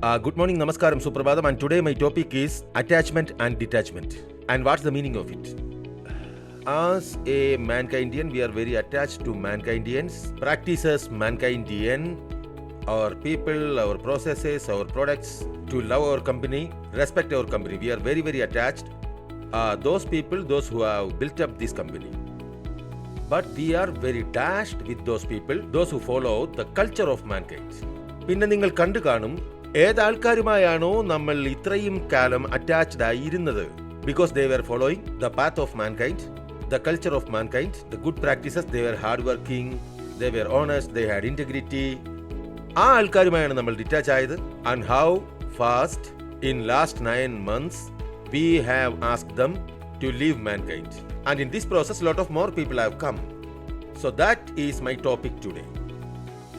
Good morning, Namaskaram, Suprabhadam, and today my topic is attachment and detachment. And what's the meaning of it? As a Mankindian, we are very attached to Mankindians, practices Mankindian, our people, our processes, our products, to love our company, respect our company. We are very, very attached. Those people, those who have built up this company. But we are very dashed with those people, those who follow the culture of mankind. പിന്നെ നിങ്ങൾ കണ്ടു കാണും ഏതാൾക്കാരുമായാണോ നമ്മൾ ഇത്രയും കാലം attached ആയിരുന്നത്. Because they were following the path of Mankind, the culture of Mankind, the good practices, they were hard working, they were honest, they had integrity. ആ ആൾക്കാരുമായാണ് നമ്മൾ ഡിറ്റാച്ച് ആയത്. And how fast in last 9 months we have asked them to leave mankind. And in this process lot of more people have come. So that is my topic today.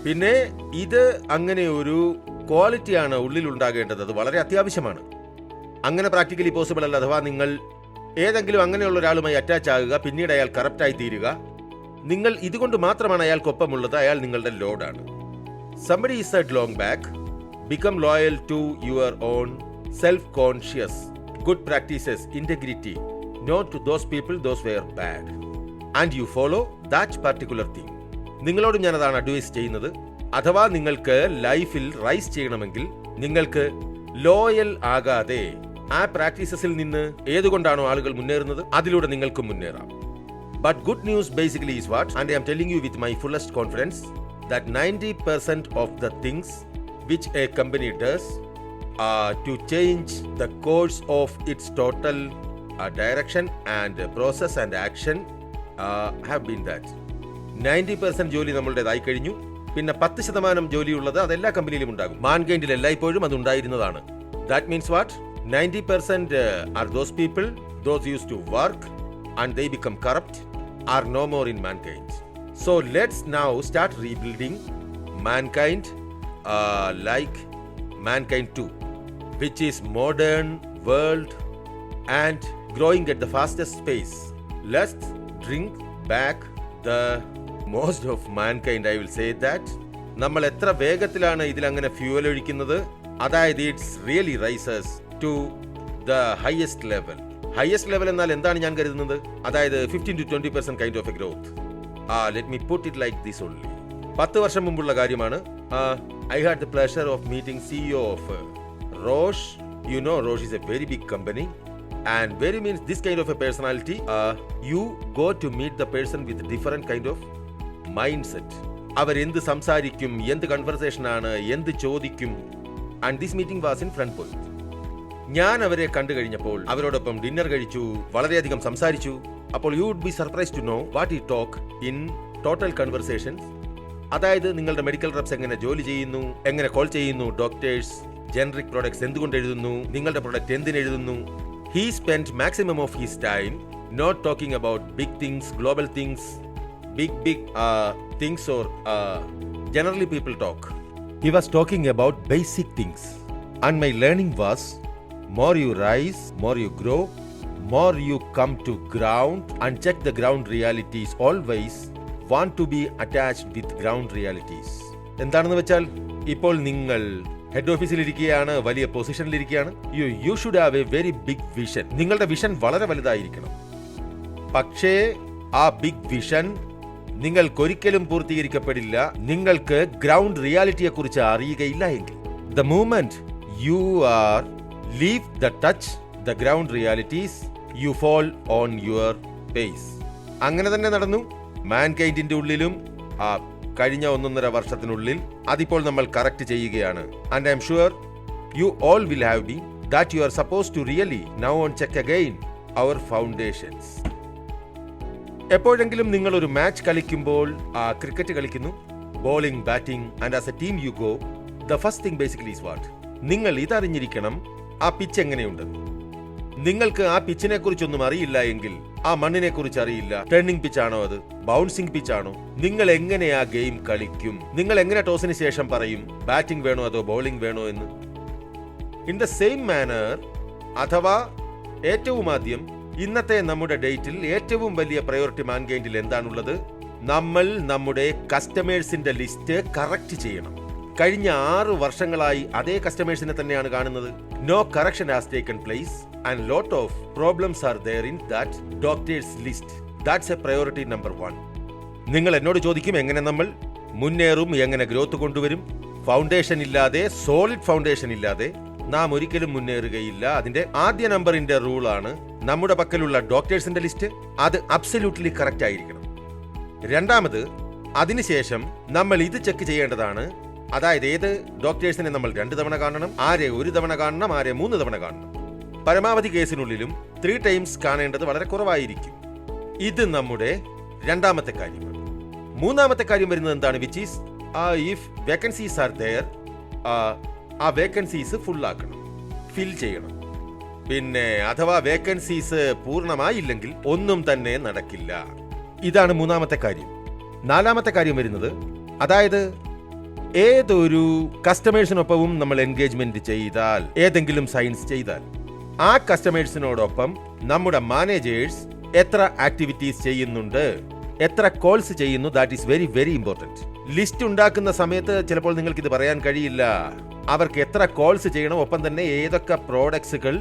പിന്നെ ഇത് അങ്ങനെ ഒരു ക്വാളിറ്റിയാണ് ഉള്ളിൽ ഉണ്ടാകേണ്ടത്. അത് വളരെ അത്യാവശ്യമാണ്. അങ്ങനെ പ്രാക്ടിക്കലി പോസിബിൾ അല്ല. അഥവാ നിങ്ങൾ ഏതെങ്കിലും അങ്ങനെയുള്ള ഒരാളുമായി അറ്റാച്ച് ആകുക, പിന്നീട് അയാൾ കറപ്റ്റായി തീരുക, നിങ്ങൾ ഇതുകൊണ്ട് മാത്രമാണ് അയാൾക്കൊപ്പമുള്ളത്, അയാൾ നിങ്ങളുടെ ലോഡാണ്. Somebody said long back, become loyal to your own self-conscious, good practices, integrity, not to those people, those were bad. And you follow that particular thing. നിങ്ങളോട് ഞാനതാണ് അഡ്വൈസ് ചെയ്യുന്നത്. അഥവാ നിങ്ങൾക്ക് ലൈഫിൽ റൈസ് ചെയ്യണമെങ്കിൽ നിങ്ങൾക്ക് ലോയൽ ആകാതെ ആ പ്രാക്ടീസസിൽ നിന്ന് ഏതുകൊണ്ടാണോ ആളുകൾ മുന്നേറുന്നത് അതിലൂടെ നിങ്ങൾക്കും മുന്നേറാം. But good news basically is what, and I am telling you with my fullest confidence that 90% of the things which a company does to change the course of its total direction and process and action have been that. 90% ജോലി നമ്മളുടേതായി കഴിഞ്ഞു. പിന്നെ 10% ജോലിയുള്ളത് അതെല്ലാ കമ്പനിയിലും ഉണ്ടാകും. മാൻകൈൻഡിൽ എല്ലായ്പ്പോഴും അത് ഉണ്ടായിരുന്നതാണ്. That means what? 90% are those people, those used to work and they become corrupt, are no more in mankind. So let's now start rebuilding mankind like mankind 2, which is modern world and growing at the fastest pace. Let's bring back the most of mankind, I will say that. നമ്മൾ എത്ര വേഗത്തിലാണ് ഇതിലങ്ങനെ fuel ഒഴിക്കുന്നത്, അതായത് it's really rises to the highest level. Highest level എന്നാൽ എന്താണ് ഞാൻ കരുതുന്നത്, അതായത് 15-20% kind of a growth. Let me put it like this only. 10 വർഷം മുമ്പുള്ള കാര്യമാണ്. I had the pleasure of meeting CEO of Roche. You know Roche is a very big company and very means this kind of a personality. You go to meet the person with different kind of mindset. അവർ എന്ത് സംസാരിക്കും, എന്ത് conversation ആണ്, എന്ത് ചോദിക്കും. And this meeting was in Front Point. ഞാൻ അവരെ കണ്ടു കഴിഞ്ഞപ്പോൾ അവരോടൊപ്പം ഡിന്നർ കഴിച്ചു, വളരെയധികം സംസാരിച്ചു. അപ്പോൾ you would be surprise to know what you talk in total conversations. അതായത് നിങ്ങളുടെ മെഡിക്കൽ റെപ്സ് എങ്ങനെ ജോലി ചെയ്യുന്നു, എങ്ങനെ കോൾ ചെയ്യുന്നു, ഡോക്ടേഴ്സ് ജനറിക് പ്രോഡക്ട്സ് എന്തുകൊണ്ട് എഴുതുന്നു, നിങ്ങളുടെ പ്രൊഡക്റ്റ് എന്തിന് എഴുതുന്നു. He spend maximum of his time not talking about big things, global things, big things or generally people talk. He was talking about basic things. And my learning was more you rise, more you grow, more you come to ground and check the ground realities. Always want to be attached with ground realities. എന്താണെന്ന് വെച്ചാൽ ഇപ്പോൾ നിങ്ങൾ head ഓഫീസിൽ ഇരിക്കുകയാണ്, വലിയ പൊസിഷനിൽ ഇരിക്കുകയാണ്. You should have a very big vision. നിങ്ങളുടെ വിഷൻ വളരെ വലുതായിരിക്കണം. പക്ഷേ ആ ബിഗ് വിഷൻ നിങ്ങൾക്കൊരിക്കലും പൂർത്തീകരിക്കപ്പെടില്ല നിങ്ങൾക്ക് ഗ്രൗണ്ട് റിയാലിറ്റിയെ കുറിച്ച് അറിയുകയില്ല എങ്കിൽ. The moment you are leave the touch the ground realities, you fall on your pace. അങ്ങനെ തന്നെ നടന്നു മാൻകൈൻഡിന്റെ ഉള്ളിലും. ആ കഴിഞ്ഞ 1.5 വർഷത്തിനുള്ളിൽ അതിപ്പോൾ നമ്മൾ കറക്റ്റ് ചെയ്യുകയാണ്. And I am sure you all will have been that you are supposed to really now on check again our foundations. എപ്പോഴെങ്കിലും നിങ്ങൾ ഒരു മാച്ച് കളിക്കുമ്പോൾ, ക്രിക്കറ്റ് കളിക്കുന്നു, bowling, batting, and as A team you go, the first thing basically is what? നിങ്ങൾ ഇതറിഞ്ഞിരിക്കണം, ആ pitch എങ്ങനെയുണ്ട്. നിങ്ങൾക്ക് ആ പിച്ചിനെ കുറിച്ചൊന്നും അറിയില്ല എങ്കിൽ, ആ മണ്ണിനെ കുറിച്ച് അറിയില്ല, ടേണിംഗ് പിച്ചാണോ അത്, ബൗൺസിംഗ് പിച്ചാണോ, നിങ്ങൾ എങ്ങനെ ആ ഗെയിം കളിക്കും, നിങ്ങൾ എങ്ങനെ ടോസിന് ശേഷം പറയും ബാറ്റിംഗ് വേണോ അതോ ബോളിംഗ് വേണോ എന്ന്. ഇൻ ദ സെയിം മാനർ, അഥവാ ഏറ്റവും ആദ്യം ഇന്നത്തെ നമ്മുടെ ഡേറ്റിൽ ഏറ്റവും വലിയ പ്രയോറിറ്റി മാൻകൈൻഡിൽ എന്താണുള്ളത്, നമ്മൾ നമ്മുടെ കസ്റ്റമേഴ്സിന്റെ ലിസ്റ്റ് കറക്റ്റ് ചെയ്യണം. കഴിഞ്ഞ 6 വർഷങ്ങളായി അതേ കസ്റ്റമേഴ്സിനെ തന്നെയാണ് കാണുന്നത്. No correction has taken place and lot of problems are there in that doctors list. That's a priority number 1. നിങ്ങൾ എന്നോട് ചോദിക്കും, എങ്ങനെ നമ്മൾ മുന്നേറും, എങ്ങനെ ഗ്രോത്ത് കൊണ്ടുവരും? ഫൗണ്ടേഷൻ ഇല്ലാതെ, സോളിഡ് ഫൗണ്ടേഷൻ ഇല്ലാതെ നാം ഒരിക്കലും മുന്നേറുകയില്ല. അതിന്റെ ആദ്യ നമ്പറിന്റെ റൂളാണ് നമ്മുടെ പക്കലുള്ള ഡോക്ടേഴ്സിന്റെ ലിസ്റ്റ് അത് അബ്സല്യൂട്ട്ലി കറക്റ്റ് ആയിരിക്കണം. രണ്ടാമത്, അതിനുശേഷം നമ്മൾ ഇത് ചെക്ക് ചെയ്യേണ്ടതാണ്. അതായത് ഏത് ഡോക്ടേഴ്സിനെ നമ്മൾ 2 തവണ കാണണം, ആരെ 1 തവണ കാണണം, ആരെ 3 തവണ കാണണം. പരമാവധി കേസിനുള്ളിലും 3 ടൈംസ് കാണേണ്ടത് വളരെ കുറവായിരിക്കും. ഇത് നമ്മുടെ രണ്ടാമത്തെ കാര്യമാണ്. മൂന്നാമത്തെ കാര്യം വരുന്നത് എന്താണ്? Which is if vacancies are there, ആ വേക്കൻസീസ് ഫുൾ ആക്കണം, ഫിൽ ചെയ്യണം. പിന്നെ അഥവാ വേക്കൻസീസ് പൂർണ്ണമായില്ലെങ്കിൽ ഒന്നും തന്നെ നടക്കില്ല. ഇതാണ് മൂന്നാമത്തെ കാര്യം. നാലാമത്തെ കാര്യം വരുന്നത്, അതായത് ഏതൊരു കസ്റ്റമേഴ്സിനൊപ്പവും നമ്മൾ എൻഗേജ്മെന്റ് ചെയ്താൽ, ഏതെങ്കിലും സയൻസ് ചെയ്താൽ, ആ കസ്റ്റമേഴ്സിനോടൊപ്പം നമ്മുടെ മാനേജേഴ്സ് എത്ര ആക്ടിവിറ്റീസ് ചെയ്യുന്നുണ്ട്, എത്ര കോൾസ് ചെയ്യുന്നു, that is very very important. List ഉണ്ടാക്കുന്ന സമയത്ത് ചിലപ്പോൾ നിങ്ങൾക്ക് ഇത് പറയാൻ കഴിയില്ല. അവർക്ക് എത്ര കോൾസ് ചെയ്യണം, ഒപ്പം തന്നെ ഏതൊക്കെ പ്രോഡക്ട്സുകൾ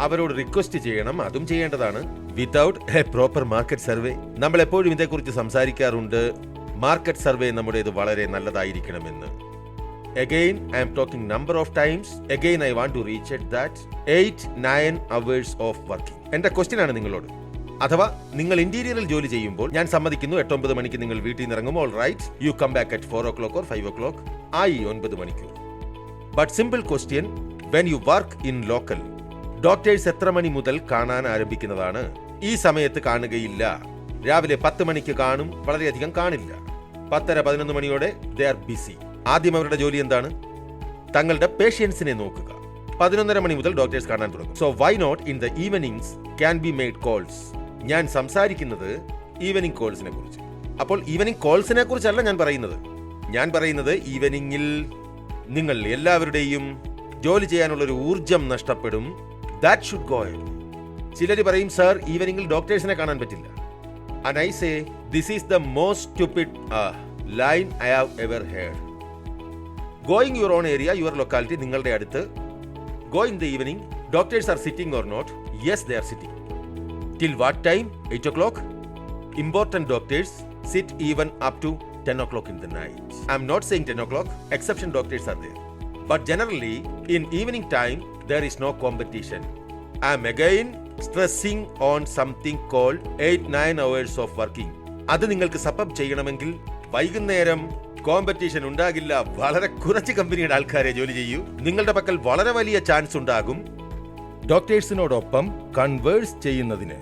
അവരോട് റിക്വസ്റ്റ് ചെയ്യണം, അതും ചെയ്യേണ്ടതാണ്. Without A proper market survey. നമ്മൾ എപ്പോഴും ഇതേക്കുറിച്ച് സംസാരിക്കാറുണ്ട്. മാർക്കറ്റ് സർവേ നമ്മുടേത് വളരെ നല്ലതായിരിക്കണമെന്ന്. Again, I am talking number of times. Again, I want to reach at that 8-9 hours of working. എന്റെ ക്വസ്റ്റ്യൻ ആണ് നിങ്ങളോട്. അഥവാ നിങ്ങൾ ഇന്റീരിയറിൽ ജോലി ചെയ്യുമ്പോൾ ഞാൻ സമ്മതിക്കുന്നു 8-9 മണിക്ക് നിങ്ങൾ വീട്ടിൽ നിന്ന് ഇറങ്ങും. All right, you come back at 4 o'clock or 5 o'clock. ആയി 9 മണിക്കൂർ. But simple question, when you work in local, doctors എത്ര മണി മുതൽ കാണാൻ ആരംഭിക്കുന്നതാണ്? ഈ സമയത്ത് കാണുകയില്ല. രാവിലെ 10 മണിക്ക് കാണും, വളരെയധികം കാണില്ല. 10:30-11 മണിയോടെ ദേ ആർ ബിസി. ആദ്യം അവരുടെ ജോലി എന്താണ്? തങ്ങളുടെ പേഷ്യൻസിനെ നോക്കുക. 11:30 മണി മുതൽ ഡോക്ടേഴ്സ് കാണാൻ തുടങ്ങും. So why not in the evenings can be made calls. ഞാൻ സംസാരിക്കുന്നത് ഈവനിങ് കോൾസിനെ കുറിച്ച്. അപ്പോൾ ഈവനിങ് കോൾസിനെ കുറിച്ചല്ല ഞാൻ പറയുന്നത് ഈവനിങ്ങിൽ നിങ്ങൾ എല്ലാവരുടെയും ജോലി ചെയ്യാനുള്ള ഒരു ഊർജം നഷ്ടപ്പെടും. That should go ahead. ചിലർ പറയും, സർ ഈവനിങ്ങിൽ ഡോക്ടേഴ്സിനെ കാണാൻ പറ്റില്ല. And I say, this is the most stupid line I have ever heard. Going your own area, your locality, നിങ്ങളുടെ അടുത്ത്, go in the evening, doctors are sitting or not? Yes, they are sitting. Till what time? 8 o'clock? Important doctors sit even up to 10 o'clock in the night. I'm not saying 10 o'clock, exception doctors are there. But generally, in evening time, there is no competition. I'm again stressing on something called 8-9 hours of working. അത് നിങ്ങൾക്ക് sub ചെയ്യണമെങ്കിൽ വൈകുന്നേരം competition ഉണ്ടാകില്ല. വളരെ കുറച്ച് കമ്പനിയുടെ ആൾക്കാരെ ജോലി ചെയ്യൂ. നിങ്ങളുടെ പക്കൽ വളരെ വലിയ ചാൻസ് ഉണ്ടാകും ഡോക്ടേഴ്സിനോടൊപ്പം കൺവേഴ്സ് ചെയ്യുന്നതിന്.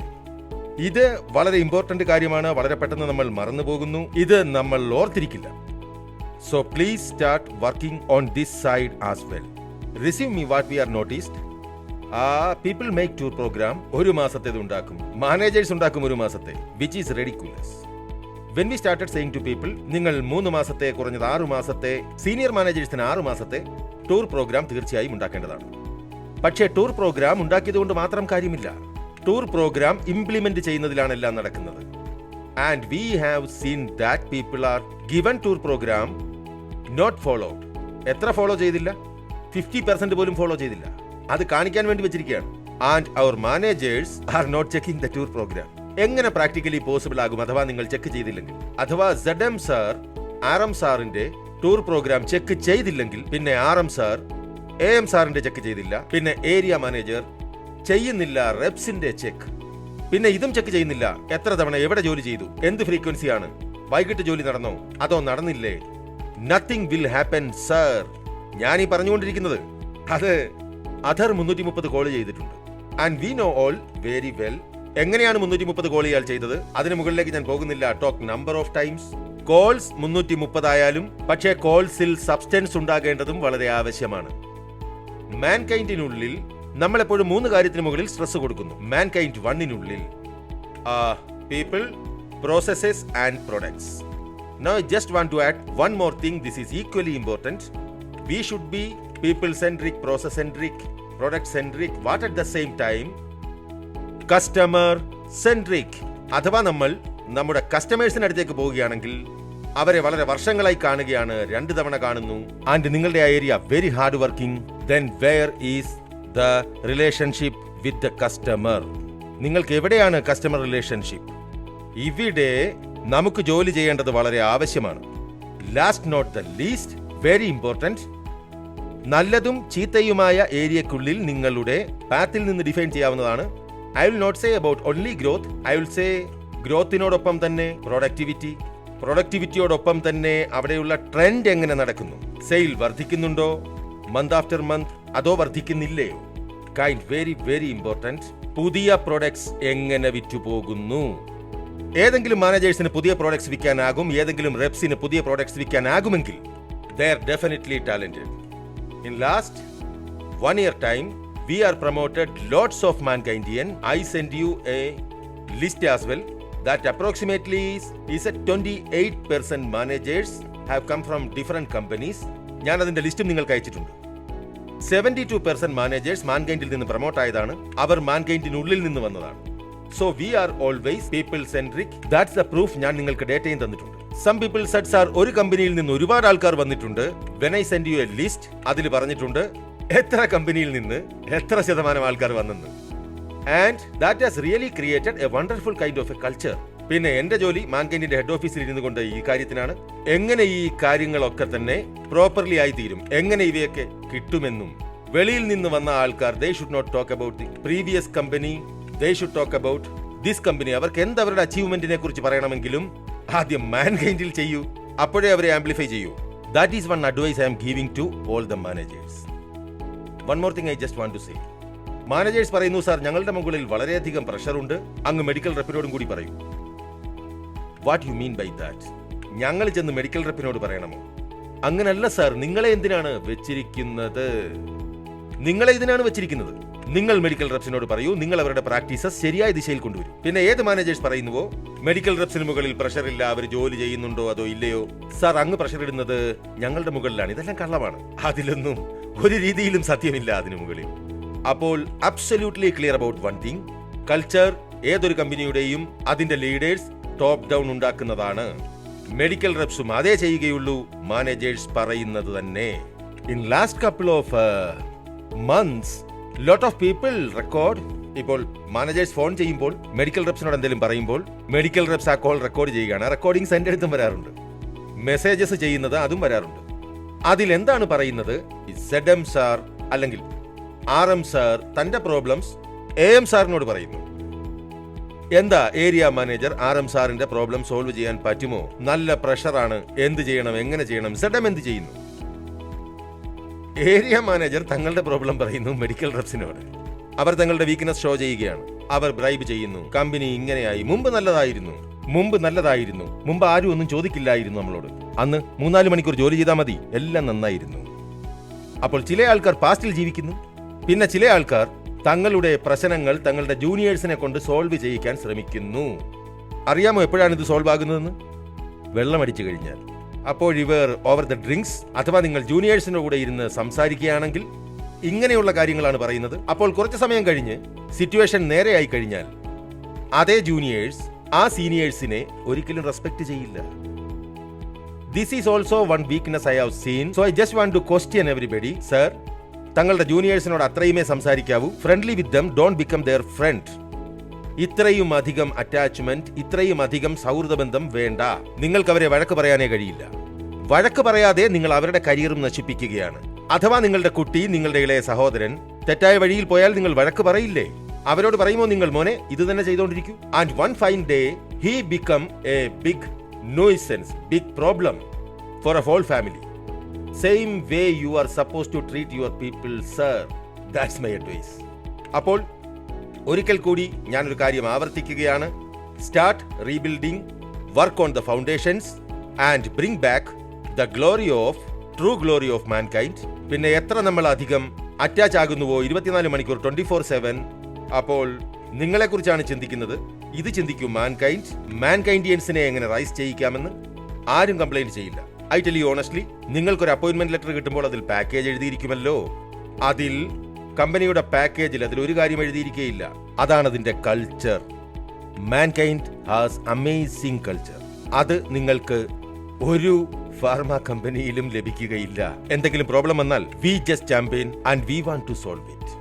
ഇത് വളരെ ഇമ്പോർട്ടന്റ് കാര്യമാണ്. വളരെ പെട്ടെന്ന് നമ്മൾ മറന്നു പോകുന്നു. ഇത് നമ്മൾ ഓർത്തിരിക്കില്ല. So please start working on this side as well. Receive me what we are noticed. People make tour programme. 1 മാസത്തേത് ഉണ്ടാക്കും. മാനേജേഴ്സ് ഉണ്ടാക്കും 1 മാസത്തെ, which is ridiculous. When we started saying to people, നിങ്ങൾ 3 മാസത്തെ, കുറഞ്ഞത് 6 മാസത്തെ, സീനിയർ മാനേജേഴ്സിന് 6 മാസത്തെ ടൂർ പ്രോഗ്രാം തീർച്ചയായും ഉണ്ടാക്കേണ്ടതാണ്. പക്ഷേ ടൂർ പ്രോഗ്രാം ഉണ്ടാക്കിയത് കൊണ്ട് മാത്രം കാര്യമില്ല. ടൂർ പ്രോഗ്രാം ഇംപ്ലിമെന്റ് ചെയ്യുന്നതിലാണ് എല്ലാം നടക്കുന്നത്. And we have seen that people are given tour program not followed. എത്ര ഫോളോ ചെയ്തില്ല? 50% പോലും ഫോളോ ചെയ്തില്ല. അത് കാണിക്കാൻ വേണ്ടി വെച്ചിരിക്കുകയാണ്. ആൻഡ് അവർ managers are not checking the tour program. എങ്ങനെ പ്രാക്ടിക്കലി പോസിബിൾ ആകും അഥവാ നിങ്ങൾ ചെക്ക് ചെയ്തില്ലെങ്കിൽ? അഥവാ ZM സാർ RM സാറിന്റെ ടൂർ പ്രോഗ്രാം ചെക്ക് ചെയ്തില്ലെങ്കിൽ, പിന്നെ RM സാർ AM സാറിന്റെ ചെക്ക് ചെയ്തില്ല, പിന്നെ ഏരിയ മാനേജർ ചെയ്യുന്നില്ല റെപ്സിന്റെ ചെക്ക്, പിന്നെ ഇതും ചെക്ക് ചെയ്യുന്നില്ല. എത്ര തവണ എവിടെ ജോലി ചെയ്തു, എന്ത് ഫ്രീക്വൻസിയാണ്, വൈകിട്ട് ജോലി നടന്നോ അതോ നടന്നില്ലേ? Nothing will happen sir. ഞാനീ പറഞ്ഞുകൊണ്ടിരിക്കുന്നത് അത് അധർ 330 കോൾ ചെയ്തിട്ടുണ്ട്. And we know all very well എങ്ങനെയാണ് 330 കോൾ ഇയാൾ ചെയ്തത്. അതിന് മുകളിലേക്ക് ഞാൻ പോകുന്നില്ല. Talk number of times. Calls 330 ആയാലും, പക്ഷേ കോൾസിൽ സബ്സ്റ്റൻസ് ഉണ്ടാകേണ്ടതും വളരെ ആവശ്യമാണ്. മാൻകൈൻഡിനുള്ളിൽ നമ്മളെപ്പോഴും 3 കാര്യത്തിന് മുകളിൽ സ്ട്രെസ് കൊടുക്കുന്നു. മാൻകൈൻഡ് 1-നുള്ളിൽ people, processes and products. Now I just want to add one more thing. This is equally important. We should be people-centric, process-centric, product-centric, but at the same time customer-centric. അഥവാ നമ്മൾ നമ്മുടെ കസ്റ്റമേഴ്സിന് അടുത്തേക്ക് പോവുകയാണെങ്കിൽ അവരെ വളരെ വർഷങ്ങളായി കാണുകയാണ്, 2 തവണ കാണുന്നു. ആൻഡ് നിങ്ങളുടെ ആ area very hard working. Then where is the relationship with the customer? നിങ്ങൾക്ക് എവിടെയാണ് കസ്റ്റമർ റിലേഷൻഷിപ്പ്? ഇവിടെ നമുക്ക് ജോലി ചെയ്യേണ്ടത് വളരെ ആവശ്യമാണ്. Last not the least, very important, നല്ലതും ചീത്തയുമായ ഏരിയക്കുള്ളിൽ നിങ്ങളുടെ പാത്തിൽ നിന്ന് ഡിഫൈൻ ചെയ്യാവുന്നതാണ്. I will not say about only growth, I will say ഗ്രോത്തിനോടൊപ്പം തന്നെ പ്രൊഡക്ടിവിറ്റി, പ്രൊഡക്ടിവിറ്റിയോടൊപ്പം തന്നെ അവിടെയുള്ള ട്രെൻഡ് എങ്ങനെ നടക്കുന്നു, സെയിൽ വർദ്ധിക്കുന്നുണ്ടോ മന്ത് ആഫ്റ്റർ മന്ത്, അതോ വർദ്ധിക്കുന്നില്ലയോ? Kind very very important. പുതിയ പ്രൊഡക്ട്സ് എങ്ങനെ വിറ്റുപോകുന്നു? ഏതെങ്കിലും മാനേജേഴ്സിന് പുതിയ പ്രോഡക്ട്സ് വിൽക്കാനാകും, ഏതെങ്കിലും റെപ്സിന് പുതിയ products വിൽക്കാനാകുമെങ്കിൽ they are definitely talented. In last 1 year time, we are promoted lots of Mankindian. I send you a list as well that approximately is a 28% managers have come from different companies. ഞാൻ അതിന്റെ ലിസ്റ്റും നിങ്ങൾക്ക് അയച്ചിട്ടുണ്ട്. 72% managers മാൻകൈൻഡിൽ നിന്ന് promote ആയതാണ്, അവർ മാൻകൈൻഡിനുള്ളിൽ നിന്ന് വന്നതാണ്. So we are always people centric. That's the proof. ഞാൻ നിങ്ങൾക്ക് ഡേറ്റയും തന്നിട്ടുണ്ട്. സം പീപ്പിൾ സെഡ് സാർ ഒരു കമ്പനിയിൽ നിന്ന് ഒരുപാട് ആൾക്കാർ വന്നിട്ടുണ്ട്. When I send you A list, അതിൽ പറഞ്ഞിട്ടുണ്ട് എത്ര കമ്പനിയിൽ നിന്ന് എത്ര ശതമാനം ആൾക്കാർ വന്നെന്ന്. And that has really created A wonderful kind of A culture. പിന്നെ എന്റെ ജോലി മാൻകൈൻഡിന്റെ ഹെഡ് ഓഫീസിൽ ഇരുന്നു കൊണ്ട് ഈ കാര്യത്തിനാണ്. എങ്ങനെ ഈ കാര്യങ്ങളൊക്കെ തന്നെ പ്രോപ്പർലി ആയിത്തീരും, എങ്ങനെ ഇവയൊക്കെ കിട്ടുമെന്നും. വെളിയിൽ നിന്ന് വന്ന ആൾക്കാർ they should not talk about the previous company, they should talk about this company. അവർക്ക് എന്തവരുടെ അച്ചീവ്മെന്റിനെ കുറിച്ച് പറയണമെങ്കിലും ആദ്യം മാൻകൈൻഡിൽ ചെയ്യൂ, അപ്പോഴേ അവരെ ആംപ്ലിഫൈ ചെയ്യൂ. That is one advice I am giving to all the managers. One more thing I just want to say. Managers പറയുന്നു sir ഞങ്ങളുടെ മുകളിൽ വളരെയധികം പ്രഷറുണ്ട്, അങ്ങ് മെഡിക്കൽ റെപ്പിനോടും കൂടി പറയൂ. What you mean by that? ഞങ്ങൾ ചെന്ന് മെഡിക്കൽ റെപ്പിനോട് പറയണമോ? അങ്ങനല്ല സാർ, നിങ്ങളെ എന്തിനാണ് വെച്ചിരിക്കുന്നത്? നിങ്ങളെ ഇതിനാണ് വെച്ചിരിക്കുന്നത്. നിങ്ങൾ മെഡിക്കൽ റെപ്സിനോട് പറയൂ, നിങ്ങൾ അവരുടെ പ്രാക്ടീസസ് ശരിയായ ദിശയിൽ കൊണ്ടുവരും. പിന്നെ ഏത് മാനേജേഴ്സ് പറയുന്നുവോ മെഡിക്കൽ റെപ്സിന് മുകളിൽ പ്രഷർ ഇല്ല, അവർ ജോലി ചെയ്യുന്നുണ്ടോ അതോ ഇല്ലയോ? സാർ അങ്ങ് പ്രഷർ ഇടുന്നത് ഞങ്ങളുടെ മുകളിലാണ്. ഇതെല്ലാം കള്ളമാണ്. അതിലൊന്നും ഒരു രീതിയിലും സത്യമില്ല അതിനു മുകളിൽ. അപ്പോൾ absolutely clear about one thing, culture ഏതൊരു കമ്പനിയുടെയും അതിന്റെ ലീഡേഴ്സ് ടോപ്പ് ഡൗൺ ഉണ്ടാക്കുന്നതാണ്. മെഡിക്കൽ റെപ്സും അതേ ചെയ്യുകയുള്ളൂ, മാനേജേഴ്സ് പറയുന്നത് തന്നെ. In last couple of months lot of people record. ഇപ്പോൾ മാനേജേഴ്സ് ഫോൺ ചെയ്യുമ്പോൾ മെഡിക്കൽ റെപ്സിനോട് എന്തെങ്കിലും പറയുമ്പോൾ മെഡിക്കൽ റെപ്സ് ആ കോൾ റെക്കോർഡ് ചെയ്യുകയാണ്. റെക്കോർഡിംഗ്സ് എൻ്റെ അടുത്തും വരാറുണ്ട്, മെസ്സേജസ് ചെയ്യുന്നത് അതും വരാറുണ്ട്. അതിലെന്താണ് പറയുന്നത്? ZM സാർ അല്ലെങ്കിൽ RM സാർ തന്റെ പ്രോബ്ലംസ് AM സാറിനോട് പറയുന്നു. എന്താ ഏരിയ മാനേജർ RM സാറിന്റെ പ്രോബ്ലം സോൾവ് ചെയ്യാൻ പറ്റുമോ? നല്ല പ്രഷറാണ്, എന്ത് ചെയ്യണം, എങ്ങനെ ചെയ്യണം? ZM എന്ത് ചെയ്യുന്നു? ഏരിയ മാനേജർ തങ്ങളുടെ പ്രോബ്ലം പറയുന്നു മെഡിക്കൽ റെപ്സിനോട്. അവർ തങ്ങളുടെ വീക്ക്നെസ് ഷോ ചെയ്യുകയാണ്, അവർ ബ്രൈബ് ചെയ്യുന്നു. കമ്പനി ഇങ്ങനെയായി, മുമ്പ് നല്ലതായിരുന്നു, മുമ്പ് ആരും ഒന്നും ചോദിക്കില്ലായിരുന്നു നമ്മളോട്, അന്ന് 3-4 മണിക്കൂർ ജോലി ചെയ്താൽ മതി, എല്ലാം നന്നായിരുന്നു. അപ്പോൾ ചില ആൾക്കാർ പാസ്റ്റിൽ ജീവിക്കുന്നു, പിന്നെ ചില ആൾക്കാർ തങ്ങളുടെ പ്രശ്നങ്ങൾ തങ്ങളുടെ ജൂനിയേഴ്സിനെ കൊണ്ട് സോൾവ് ചെയ്യിക്കാൻ ശ്രമിക്കുന്നു. അറിയാമോ എപ്പോഴാണ് ഇത് സോൾവ് ആകുന്നതെന്ന്? വെള്ളമടിച്ചു കഴിഞ്ഞാൽ. അപ്പോൾ ഇവർ ഓവർ ദ ഡ്രിങ്ക്സ് അഥവാ നിങ്ങൾ ജൂനിയേഴ്സിന്റെ കൂടെ ഇരുന്ന് സംസാരിക്കുകയാണെങ്കിൽ ഇങ്ങനെയുള്ള കാര്യങ്ങളാണ് പറയുന്നത്. അപ്പോൾ കുറച്ച് സമയം കഴിഞ്ഞ് സിറ്റുവേഷൻ നേരെയായി കഴിഞ്ഞാൽ അതേ ജൂനിയേഴ്സ് ആ സീനിയേഴ്സിനെ ഒരിക്കലും റെസ്പെക്ട് ചെയ്യില്ല. This is also one weakness I have seen. So I just want to question everybody. Sir, തങ്ങളുടെ ജൂനിയേഴ്സിനോട് അത്രയുമേ സംസാരിക്കാവൂ. Friendly with them, don't become their friend. ഇത്രയും അധികം അറ്റാച്ച്മെന്റ്, ഇത്രയും അധികം സൗഹൃദബന്ധം വേണ്ട. നിങ്ങൾക്ക് അവരെ വഴക്ക് പറയാനേ കഴിയില്ല. വഴക്ക് പറയാതെ നിങ്ങൾ അവരുടെ കരിയറും നശിപ്പിക്കുകയാണ്. അഥവാ നിങ്ങളുടെ കുട്ടി, നിങ്ങളുടെ ഇളയ സഹോദരൻ തെറ്റായ വഴിയിൽ പോയാൽ നിങ്ങൾ വഴക്ക് പറയില്ലേ? അവരോട് പറയുമോ നിങ്ങൾ മോനെ ഇത് തന്നെ ചെയ്തുകൊണ്ടിരിക്കൂ? And one fine day he become a big nuisance, big problem for a whole family. Same way you are suppose to treat your people, sir. That's my advice. അപ്പോൾ ഒരിക്കൽ കൂടി ഞാനൊരു കാര്യം ആവർത്തിക്കുകയാണ്. Start rebuilding, work on the foundations and bring back the glory of true glory of mankind. പിന്നെ എത്ര നമ്മൾ അധികം അറ്റാച്ച് ആകുന്നുവോ 24 മണിക്കൂർ 24/7, അപ്പോൾ നിങ്ങളെക്കുറിച്ചാണ് ചിന്തിക്കുന്നത്. ഇത് ചിന്തിക്കും മാൻകൈൻഡ്, മാൻകൈൻഡിയൻസിനെ എങ്ങനെ റൈസ് ചെയ്യിക്കാമെന്ന്. ആരും കംപ്ലൈന്റ് ചെയ്യില്ല. ഐ ടെൽ യു ഓണസ്റ്റ്ലി, നിങ്ങൾക്കൊരു അപ്പോയിന്റ്മെന്റ് ലെറ്റർ കിട്ടുമ്പോൾ അതിൽ പാക്കേജ് എഴുതിയിരിക്കുമല്ലോ. അതിൽ കമ്പനിയുടെ പാക്കേജിൽ അതിലൊരു കാര്യം എഴുതിയിരിക്കുകയില്ല. അതാണ് അതിന്റെ culture. Mankind has amazing culture. അത് നിങ്ങൾക്ക് ഒരു ഫാർമ കമ്പനിയിലും ലഭിക്കുകയില്ല. എന്തെങ്കിലും പ്രോബ്ലം വന്നാൽ we just champion and we want to solve it.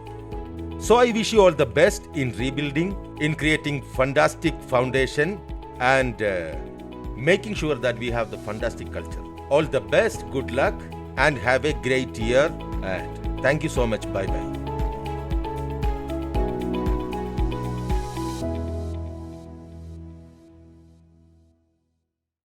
So I wish you all the best in rebuilding, in creating fantastic foundation and making sure that we have the fantastic culture. All the best, good luck and have a great year. And thank you so much. Bye bye.